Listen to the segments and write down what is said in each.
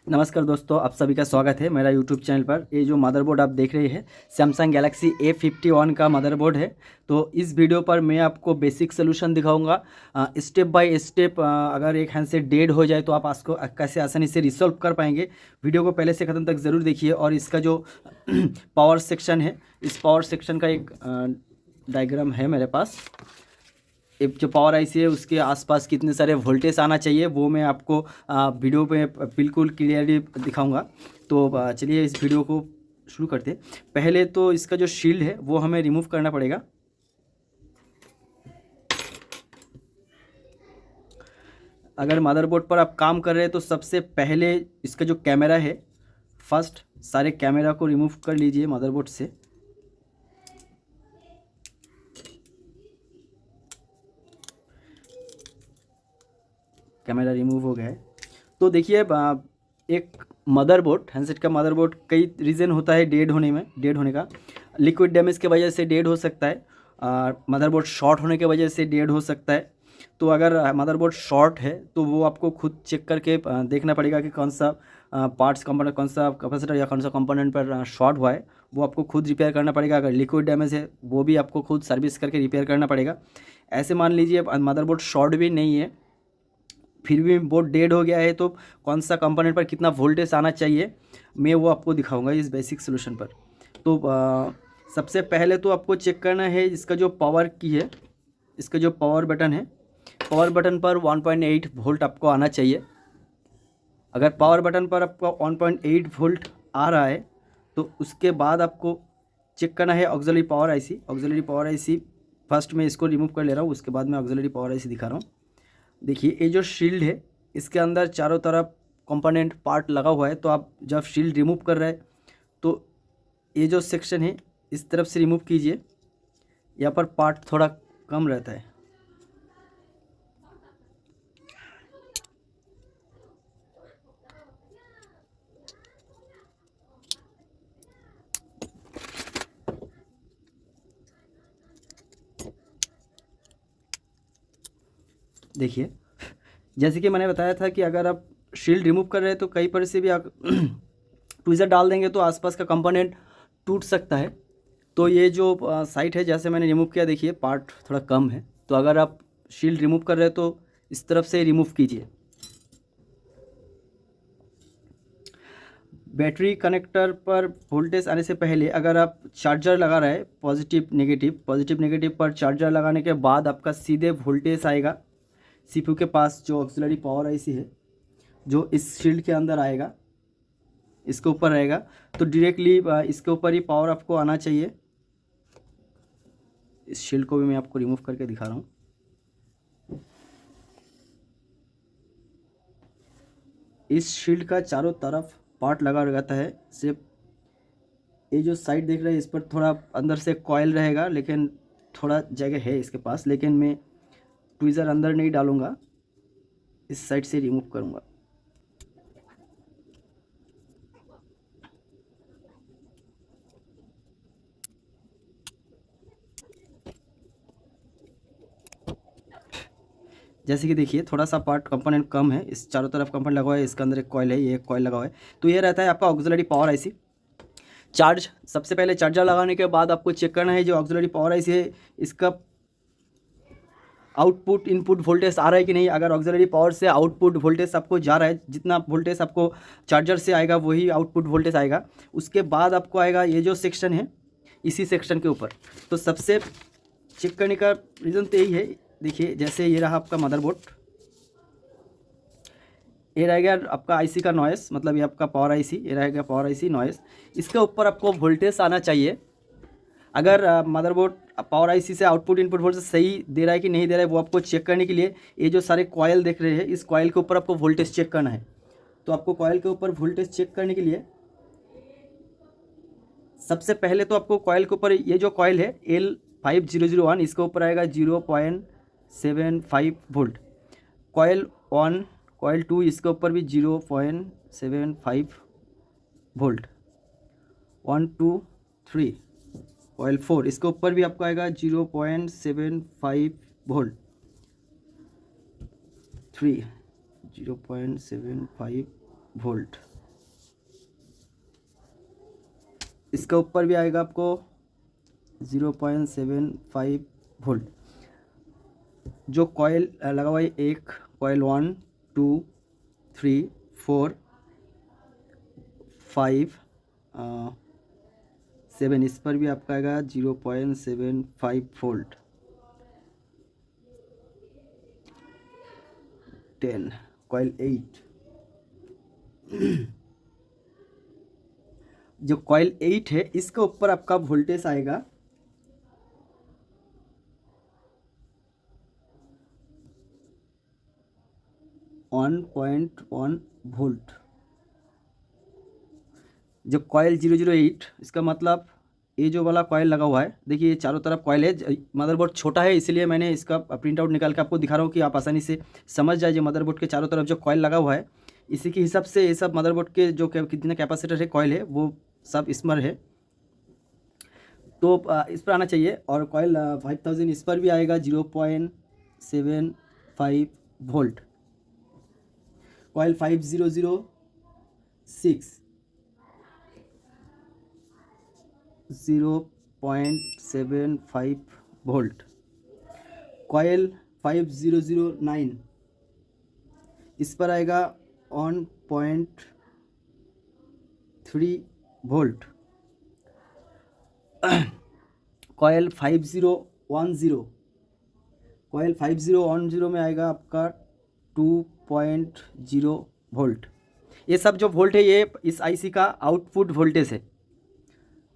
नमस्कार दोस्तों, आप सभी का स्वागत है मेरा यूट्यूब चैनल पर। ये जो मदरबोर्ड आप देख रहे हैं सैमसंग गैलेक्सी A51 का मदरबोर्ड है। तो इस वीडियो पर मैं आपको बेसिक सोल्यूशन दिखाऊंगा, स्टेप बाय स्टेप। अगर एक हैंडसेट डेड हो जाए तो आप उसको कैसे आसानी से रिसॉल्व कर पाएंगे। वीडियो को पहले से ख़त्म तक ज़रूर देखिए। और इसका जो पावर सेक्शन है, इस पावर सेक्शन का एक डायग्राम है मेरे पास। एक जो पावर आईसी है उसके आसपास कितने सारे वोल्टेज आना चाहिए वो मैं आपको वीडियो में बिल्कुल क्लियरली दिखाऊंगा। तो चलिए इस वीडियो को शुरू करते हैं। पहले तो इसका जो शील्ड है वो हमें रिमूव करना पड़ेगा। अगर मदरबोर्ड पर आप काम कर रहे हैं तो सबसे पहले इसका जो कैमरा है, फर्स्ट सारे कैमरा को रिमूव कर लीजिए मदरबोर्ड से। कैमरा रिमूव हो गया है। तो देखिए, एक मदरबोर्ड, हैंडसेट का मदरबोर्ड कई रीज़न होता है डेड होने का। लिक्विड डैमेज की वजह से डेड हो सकता है, मदरबोर्ड शॉर्ट होने की वजह से डेड हो सकता है। तो अगर मदरबोर्ड शॉर्ट है तो वो आपको खुद चेक करके देखना पड़ेगा कि कौन सा पार्ट्स कंपोनेंट, कौन सा कैपेसिटर या कौन सा कंपोनेंट पर शॉर्ट हुआ है, वो आपको खुद रिपेयर करना पड़ेगा। अगर लिक्विड डैमेज है वो भी आपको खुद सर्विस करके रिपेयर करना पड़ेगा। ऐसे मान लीजिए मदरबोर्ड शॉर्ट भी नहीं है, फिर भी बोर्ड डेड हो गया है, तो कौन सा कंपोनेंट पर कितना वोल्टेज आना चाहिए मैं वो आपको दिखाऊंगा इस बेसिक सोल्यूशन पर। तो सबसे पहले तो आपको चेक करना है इसका जो पावर की है, इसका जो पावर बटन है, पावर बटन पर 1.8 वोल्ट आपको आना चाहिए। अगर पावर बटन पर आपका 1.8 वोल्ट आ रहा है तो उसके बाद आपको चेक करना है auxiliary power IC. Auxiliary power IC first मैं इसको रिमूव कर ले रहा हूँ, उसके बाद मैं ऑक्सिलरी पावर आईसी दिखा रहा हूँ। देखिए ये जो शील्ड है इसके अंदर चारों तरफ कंपोनेंट पार्ट लगा हुआ है। तो आप जब शील्ड रिमूव कर रहे हैं तो ये जो सेक्शन है इस तरफ से रिमूव कीजिए। यहाँ पर पार्ट थोड़ा कम रहता है। देखिए, जैसे कि मैंने बताया था कि अगर आप शील्ड रिमूव कर रहे हैं तो कहीं पर से भी आप ट्विज़र डाल देंगे तो आसपास का कंपोनेंट टूट सकता है। तो ये जो साइट है जैसे मैंने रिमूव किया, देखिए पार्ट थोड़ा कम है। तो अगर आप शील्ड रिमूव कर रहे हैं तो इस तरफ से रिमूव कीजिए। बैटरी कनेक्टर पर वोल्टेज आने से पहले अगर आप चार्जर लगा रहे हैं, पॉजिटिव नेगेटिव पर चार्जर लगाने के बाद आपका सीधे वोल्टेज आएगा सीपीयू के पास। जो ऑक्सिलरी पावर आईसी है जो इस शील्ड के अंदर आएगा, इसके ऊपर रहेगा, तो डायरेक्टली इसके ऊपर ही पावर आपको आना चाहिए। इस शील्ड को भी मैं आपको रिमूव करके दिखा रहा हूँ। इस शील्ड का चारों तरफ पार्ट लगा रहता है। सिर्फ ये जो साइड देख रहे हैं इस पर थोड़ा अंदर से कॉयल रहेगा, लेकिन थोड़ा जगह है इसके पास, लेकिन मैं ट्विज़र अंदर नहीं डालूँगा, इस साइड से रिमूव करूँगा। जैसे कि देखिए थोड़ा सा पार्ट कंपोनेंट कम है, इस चारों तरफ कंपोनेंट लगा हुआ है, इसके अंदर एक कॉयल है, ये एक कॉयल लगा हुआ है। तो ये रहता है आपका ऑक्सिलरी पावर आईसी। चार्ज सबसे पहले चार्जर लगाने के बाद आपको चेक करना है जो ऑक्सिलरी पावर आईसी है इसका आउटपुट इनपुट वोल्टेज आ रहा है कि नहीं। अगर ऑक्सिलरी पावर से आउटपुट वोल्टेज आपको जा रहा है, जितना वोल्टेज आपको चार्जर से आएगा वही आउटपुट वोल्टेज आएगा। उसके बाद आपको आएगा ये जो सेक्शन है, इसी सेक्शन के ऊपर। तो सबसे चेक करने का रीज़न तो यही है। देखिए जैसे ये रहा आपका मदरबोर्ड, ये रहेगा आपका आईसी का नॉइस, मतलब ये आपका पावर आईसी, ये रहेगा पावर आईसी नॉइस। इसके ऊपर आपको वोल्टेज आना चाहिए। अगर मदरबोर्ड पावर आईसी से आउटपुट इनपुट वोल्टेज सही दे रहा है कि नहीं दे रहा है वो आपको चेक करने के लिए ये जो सारे कॉयल देख रहे हैं इस कॉयल के ऊपर आपको वोल्टेज चेक करना है। तो आपको कॉयल के ऊपर वोल्टेज चेक करने के लिए सबसे पहले तो आपको कॉयल के ऊपर, ये जो कॉयल है L5001, इसके ऊपर आएगा 0.75 वोल्ट। कॉयल 1, कॉयल 2, इसके ऊपर भी 0.75 वोल्ट। 1 2 3, कॉयल 4, इसके ऊपर भी आपको आएगा 0.75 वोल्ट। 3 0.75 वोल्ट। इसके ऊपर भी आएगा आपको 0.75 वोल्ट। जो कॉयल लगा हुआ है, एक कॉयल 1 2 3 4 5 7, इस पर भी आपका आएगा 0.75 वोल्ट। 10 कॉयल 8, जो कॉयल 8 है इसके ऊपर आपका वोल्टेज आएगा 1.1 वोल्ट। जो कॉयल 008, इसका मतलब ये जो वाला कॉयल लगा हुआ है, देखिए ये चारों तरफ कॉयल है। मदरबोर्ड छोटा है इसलिए मैंने इसका प्रिंट आउट निकाल के आपको दिखा रहा हूँ कि आप आसानी से समझ जाइए। मदरबोर्ड के चारों तरफ जो कॉयल लगा हुआ है, इसी के हिसाब से ये सब मदरबोर्ड के जो कितने कैपेसिटर है कॉयल है वो सब इसमें है, तो इस पर आना चाहिए। और कॉयल 5000 इस पर भी आएगा 0.75 वोल्ट। Coil 5006 0.75 volt. कॉयल 5009 इस पर आएगा 1.3 वोल्ट। कॉयल 5010 में आएगा आपका 2.0 वोल्ट। ये सब जो वोल्ट है ये इस आईसी का आउटपुट वोल्टेज है।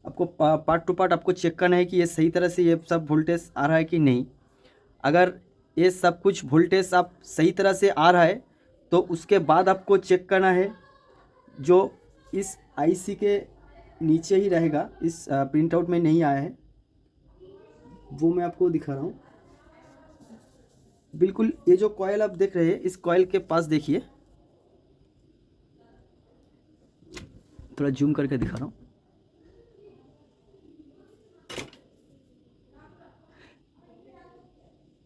आपको पार्ट टू पार्ट आपको चेक करना है कि ये सही तरह से ये सब वोल्टेज आ रहा है कि नहीं। अगर ये सब कुछ वोल्टेज आप सही तरह से आ रहा है तो उसके बाद आपको चेक करना है जो इस आईसी के नीचे ही रहेगा, इस प्रिंट आउट में नहीं आया है, वो मैं आपको दिखा रहा हूँ। बिल्कुल ये जो कॉयल आप देख रहे हैं, इस कॉयल के पास देखिए, थोड़ा जूम करके दिखा रहा हूँ।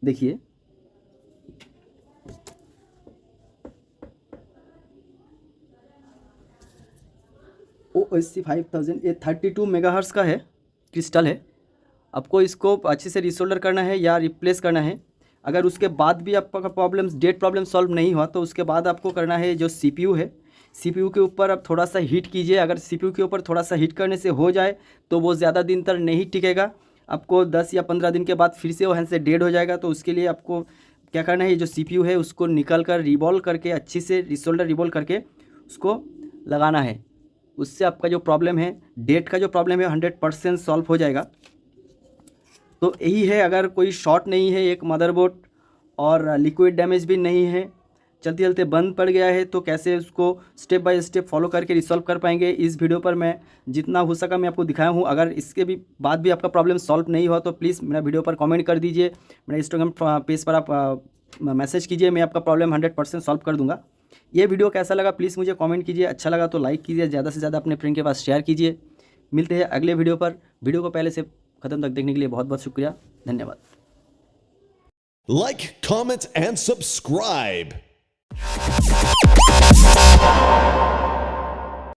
देखिए OSC 5000 ये 32 मेगाहर्ट्ज़ का है, क्रिस्टल है। आपको इसको अच्छे से रिसोल्डर करना है या रिप्लेस करना है। अगर उसके बाद भी आपका डेट प्रॉब्लम सॉल्व नहीं हुआ तो उसके बाद आपको करना है जो CPU है, CPU के ऊपर आप थोड़ा सा हीट कीजिए। अगर CPU के ऊपर थोड़ा सा हीट करने से हो जाए तो वो ज़्यादा दिन तक नहीं टिकेगा। आपको 10 या 15 दिन के बाद फिर से वो हैंडसेट डेड हो जाएगा। तो उसके लिए आपको क्या करना है, जो CPU है उसको निकल कर रिवॉल्व करके अच्छी से रिसोल्डर रिवॉल्व करके उसको लगाना है। उससे आपका जो प्रॉब्लम है, डेट का जो प्रॉब्लम है 100% सॉल्व हो जाएगा। तो यही है, अगर कोई शॉर्ट नहीं है एक मदरबोर्ड और लिक्विड डैमेज भी नहीं है, चलते चलते बंद पड़ गया है, तो कैसे उसको स्टेप बाय स्टेप फॉलो करके रिसॉल्व कर पाएंगे। इस वीडियो पर मैं जितना हो सका मैं आपको दिखाया हूँ। अगर इसके भी बाद भी आपका प्रॉब्लम सॉल्व नहीं हुआ तो प्लीज़ मेरा वीडियो पर कमेंट कर दीजिए, मेरा इंस्टाग्राम पेज पर आप मैसेज कीजिए, मैं आपका प्रॉब्लम 100% सॉल्व कर दूँगा। ये वीडियो कैसा लगा प्लीज़ मुझे कमेंट कीजिए, अच्छा लगा तो लाइक कीजिए, ज़्यादा से ज़्यादा अपने फ्रेंड के पास शेयर कीजिए। मिलते हैं अगले वीडियो पर। वीडियो को पहले से ख़त्म तक देखने के लिए बहुत बहुत शुक्रिया, धन्यवाद। Like, comment, and subscribe.